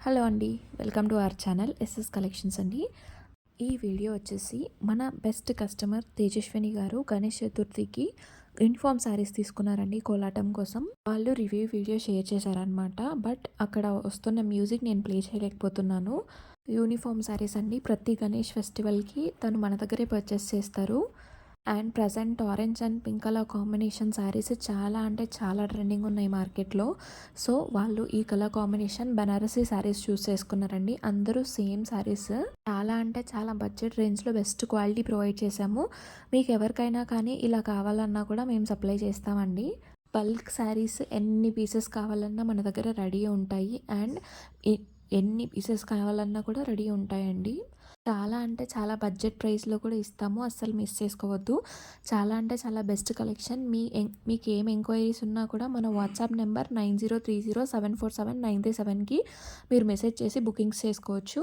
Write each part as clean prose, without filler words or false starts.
Hello అండి. Welcome to our channel SS collections అండి. ఈ వీడియో వచ్చేసి మన బెస్ట్ కస్టమర్ తేజస్విని గారు గణేష్ చతుర్థికి యూనిఫామ్ శారీస్ తీసుకున్నారండి కోలాటం కోసం. వాళ్ళు రివ్యూ వీడియో షేర్ చేశారనమాట. బట్ అక్కడ వస్తున్న మ్యూజిక్ నేను ప్లే చేయలేకపోతున్నాను. యూనిఫామ్ శారీస్ అండి. ప్రతి గణేష్ ఫెస్టివల్కి తను మన దగ్గరే పర్చేస్ చేస్తారు. And present orange and pink colour combination saris చాలా అంటే చాలా ట్రెండింగ్ ఉన్నాయి మార్కెట్లో. సో వాళ్ళు ఈ కలర్ కాంబినేషన్ బనారసీ శారీస్ చూస్ చేసుకున్నారండి. అందరూ సేమ్ శారీస్ చాలా అంటే చాలా బడ్జెట్ రేంజ్లో బెస్ట్ క్వాలిటీ ప్రొవైడ్ చేశాము. మీకు ఎవరికైనా కానీ ఇలా కావాలన్నా కూడా మేము సప్లై చేస్తామండి. బల్క్ శారీస్ ఎన్ని పీసెస్ కావాలన్నా మన దగ్గర రెడీ ఉంటాయి. అండ్ ఎన్ని పీసెస్ కావాలన్నా కూడా రెడీ ఉంటాయండి. చాలా అంటే చాలా బడ్జెట్ ప్రైస్లో కూడా ఇస్తాము. అస్సలు మిస్ చేసుకోవద్దు. చాలా అంటే చాలా బెస్ట్ కలెక్షన్. మీకు ఏం ఎంక్వైరీస్ ఉన్నా కూడా మన వాట్సాప్ నెంబర్ 9030747937కి మీరు మెసేజ్ చేసి బుకింగ్స్ చేసుకోవచ్చు.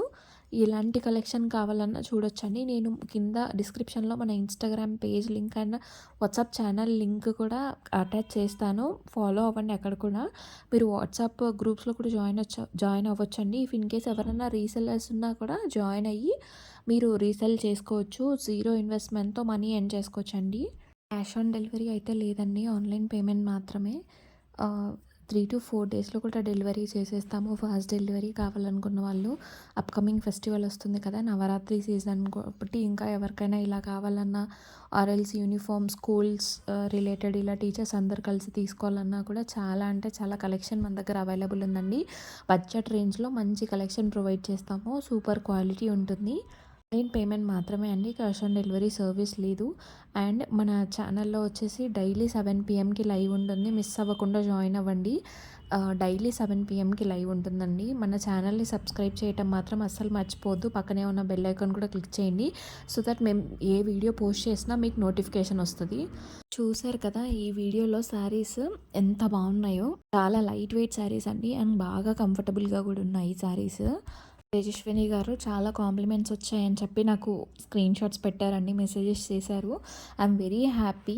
ఎలాంటి కలెక్షన్ కావాలన్నా చూడొచ్చండి. నేను కింద డిస్క్రిప్షన్లో మన Instagram page link and WhatsApp channel link కూడా అటాచ్ చేస్తాను. ఫాలో అవ్వండి. అక్కడ కూడా మీరు వాట్సాప్ గ్రూప్స్లో కూడా జాయిన్ అవ్వచ్చండి. ఇఫ్ ఇన్ కేస్ ఎవరైనా రీసెల్లర్స్ ఉన్నా కూడా జాయిన్ అయ్యి మీరు రీసెల్ చేసుకోవచ్చు. జీరో ఇన్వెస్ట్మెంట్తో మనీ ఎర్న్ చేసుకోవచ్చండి. క్యాష్ ఆన్ డెలివరీ అయితే లేదండి. ఆన్లైన్ పేమెంట్ మాత్రమే. 3 to 4 డేస్లో కూడా డెలివరీ చేసేస్తాము. ఫాస్ట్ డెలివరీ కావాలనుకున్న వాళ్ళు. అప్కమింగ్ ఫెస్టివల్ వస్తుంది కదా, నవరాత్రి సీజన్ కాబట్టి ఇంకా ఎవరికైనా ఇలా కావాలన్నా ఆర్ఎల్స్ యూనిఫామ్ స్కూల్స్ రిలేటెడ్ ఇలా టీచర్స్ అందరు కలిసి తీసుకోవాలన్నా కూడా చాలా అంటే చాలా కలెక్షన్ మన దగ్గర అవైలబుల్ ఉందండి. బడ్జెట్ రేంజ్లో మంచి కలెక్షన్ ప్రొవైడ్ చేస్తాము. సూపర్ క్వాలిటీ ఉంటుంది. ఆన్లైన్ పేమెంట్ మాత్రమే అండి. క్యాష్ ఆన్ డెలివరీ సర్వీస్ లేదు. అండ్ మన ఛానల్లో వచ్చేసి డైలీ 7 PMకి లైవ్ ఉంటుంది. మిస్ అవ్వకుండా జాయిన్ అవ్వండి. డైలీ 7 PMకి లైవ్ ఉంటుందండి. మన ఛానల్ని సబ్స్క్రైబ్ చేయటం మాత్రం అస్సలు మర్చిపోవద్దు. పక్కనే ఉన్న బెల్ ఐకాన్ కూడా క్లిక్ చేయండి. సో దట్ మేము ఏ వీడియో పోస్ట్ చేసినా మీకు నోటిఫికేషన్ వస్తుంది. చూసారు కదా ఈ వీడియోలో శారీస్ ఎంత బాగున్నాయో. చాలా లైట్ వెయిట్ శారీస్ అండి. అండ్ బాగా కంఫర్టబుల్గా కూడా ఉన్నాయి ఈ శారీస్. తేజస్విని గారు చాలా కాంప్లిమెంట్స్ వచ్చాయని చెప్పి నాకు స్క్రీన్ షాట్స్ పెట్టారండి, మెసేజెస్ చేశారు. I'm very happy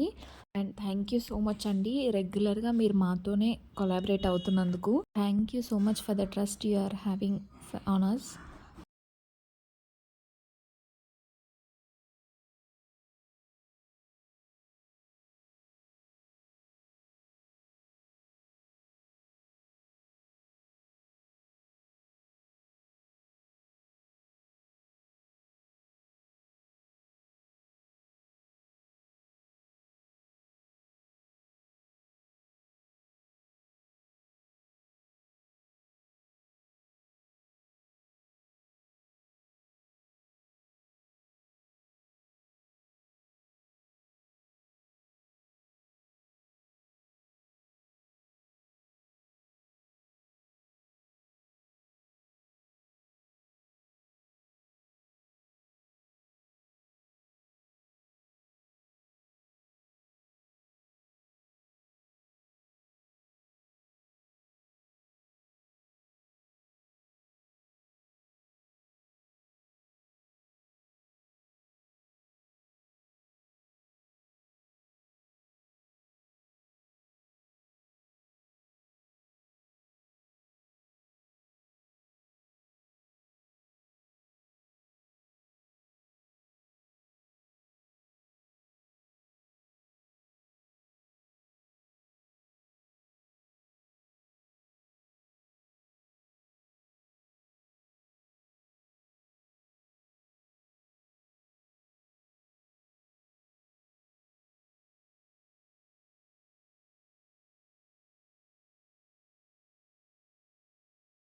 and thank you so much అండి. రెగ్యులర్గా మీరు మాతోనే కొలాబరేట్ అవుతున్నందుకు thank you so much for the trust you are having on us.